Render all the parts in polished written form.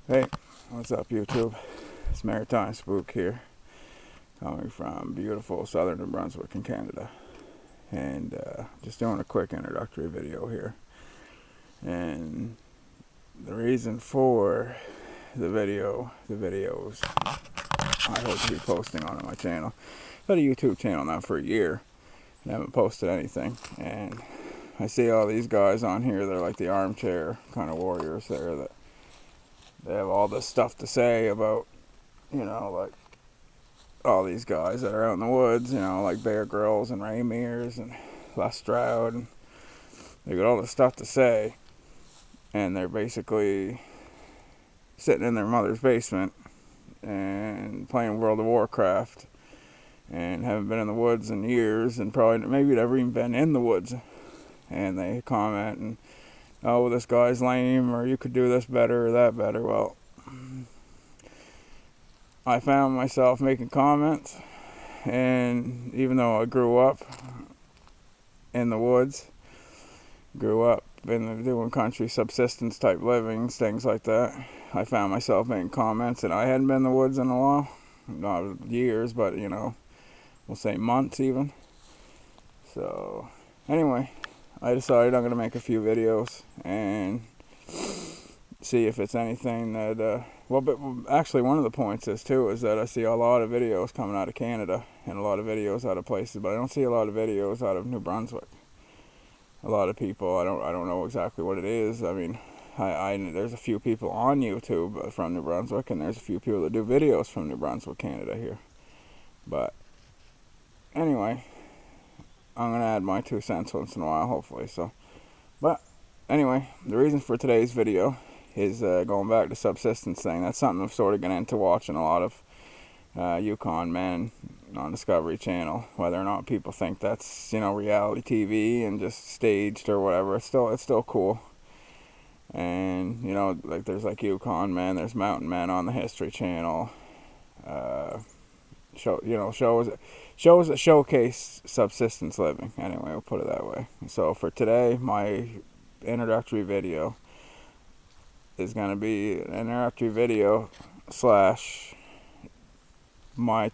Hey, what's up YouTube? It's Maritime Spook here, coming from beautiful southern New Brunswick in Canada. And just doing a quick introductory video here. And the reason for the videos I hope to be posting on my channel. I've had a YouTube channel now for a year and haven't posted anything. And I see all these guys on here, they're like the armchair kind of warriors there that they have all this stuff to say about, like all these guys that are out in the woods, like Bear Grylls and Ray Mears and Les Stroud. And they got all this stuff to say, and they're basically sitting in their mother's basement and playing World of Warcraft and haven't been in the woods in years and probably maybe never even been in the woods. And they comment and, oh, this guy's lame, or you could do this better or that better. Well, I found myself making comments, and even though I grew up in the woods, grew up doing country subsistence type livings, things like that, I found myself making comments, and I hadn't been in the woods in a while, not years, but we'll say months even. So anyway, I decided I'm going to make a few videos and see if it's anything that, but actually one of the points is that I see a lot of videos coming out of Canada and a lot of videos out of places, but I don't see a lot of videos out of New Brunswick. A lot of people, I don't know exactly what it is. I mean, there's a few people on YouTube from New Brunswick, and there's a few people that do videos from New Brunswick, Canada here. But anyway, I'm going to add my 2 cents once in a while, hopefully. But anyway, the reason for today's video is going back to subsistence thing. That's something I've sort of got into watching a lot of Yukon men on Discovery Channel. Whether or not people think that's reality TV and just staged or whatever, it's still cool. And like there's like Yukon men, there's Mountain Men on the History Channel. Shows that showcase subsistence living. Anyway, we'll put it that way. So for today, my introductory video is going to be an introductory video slash my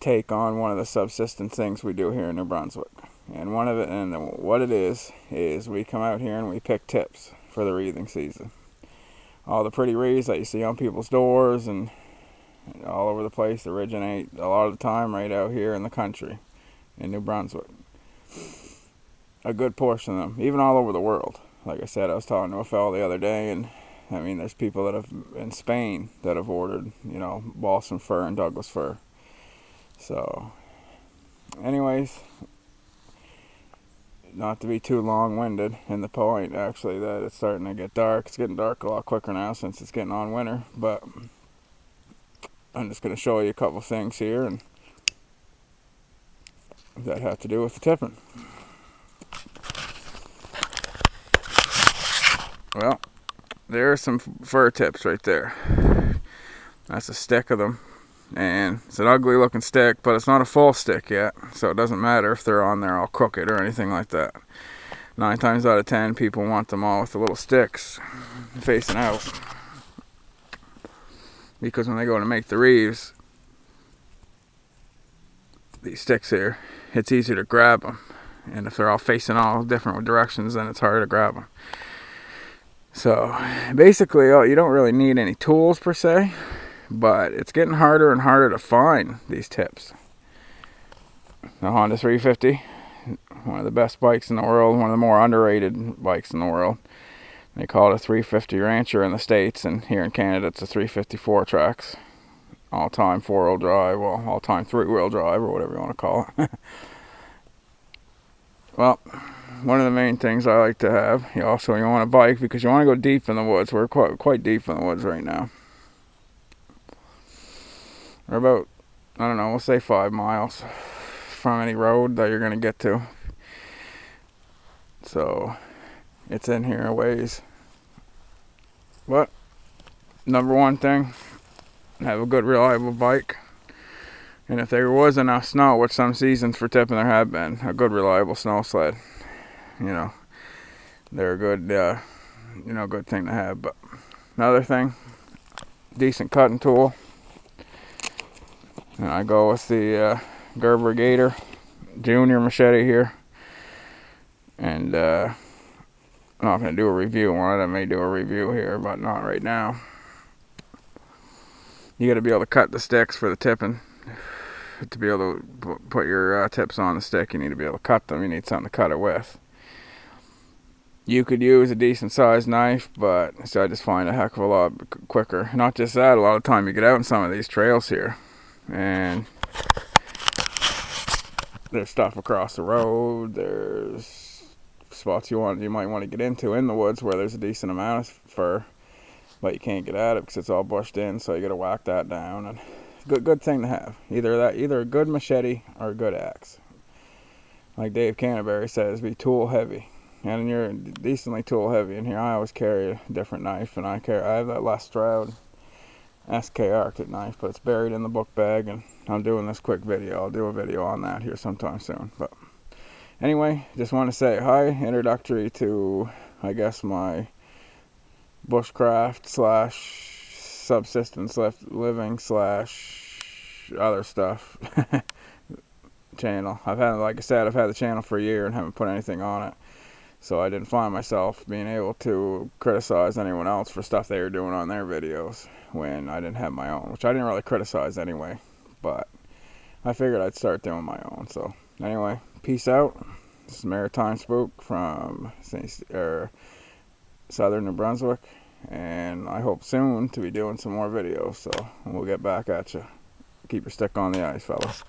take on one of the subsistence things we do here in New Brunswick. And what it is we come out here and we pick tips for the wreathing season. All the pretty wreaths that you see on people's doors and all over the place originate a lot of the time right out here in the country in New Brunswick. A good portion of them, even all over the world. Like I said, I was talking to a fellow the other day, and I mean, there's people that have in Spain that have ordered, balsam fir and Douglas fir. So, anyways, not to be too long-winded, and the point actually that it's starting to get dark. It's getting dark a lot quicker now since it's getting on winter, but I'm just going to show you a couple things here and that have to do with the tipping. Well, there are some fir tips right there. That's a stick of them, and it's an ugly looking stick, but it's not a full stick yet, so it doesn't matter if they're on there all crooked or anything like that. 9 times out of 10 people want them all with the little sticks facing out, because when they go to make the wreaths, these sticks here, it's easier to grab them, and if they're all facing all different directions, then it's harder to grab them. So basically, you don't really need any tools per se, but it's getting harder and harder to find these tips. The Honda 350, one of the best bikes in the world, one of the more underrated bikes in the world. They call it a 350 Rancher in the States, and here in Canada it's a 350 4-tracks. All-time 4-wheel drive, well, all-time 3-wheel drive, or whatever you want to call it. Well, one of the main things I like to have, you want a bike because you want to go deep in the woods. We're quite deep in the woods right now. We're about, I don't know, we'll say 5 miles from any road that you're going to get to. So, it's in here a ways. But, number one thing, have a good reliable bike. And if there was enough snow, which some seasons for tipping there have been, a good reliable snow sled. They're a good you know, good thing to have. But another thing, decent cutting tool. And I go with the Gerber Gator Junior machete here. And I'm not going to do a review on it. I may do a review here, but not right now. You got to be able to cut the sticks for the tipping. To be able to put your tips on the stick, you need to be able to cut them. You need something to cut it with. You could use a decent sized knife, but so I just find a heck of a lot quicker. Not just that, a lot of time you get out in some of these trails here, and there's stuff across the road. There's spots you might want to get into in the woods where there's a decent amount of fur, but you can't get at it because it's all bushed in. So you got to whack that down. And good thing to have. Either a good machete or a good axe. Like Dave Canterbury says, be tool heavy. And you're decently tool heavy in here. I always carry a different knife, and I have that Les Stroud SK Arctic knife, but it's buried in the book bag, and I'm doing this quick video. I'll do a video on that here sometime soon. But anyway, just want to say hi, introductory to, I guess, my bushcraft / subsistence living / other stuff channel. Like I said, I've had the channel for a year and haven't put anything on it. So I didn't find myself being able to criticize anyone else for stuff they were doing on their videos when I didn't have my own, which I didn't really criticize anyway, but I figured I'd start doing my own. So anyway, peace out. This is Maritime Spook from Southern New Brunswick, and I hope soon to be doing some more videos, so we'll get back at you. Keep your stick on the ice, fellas.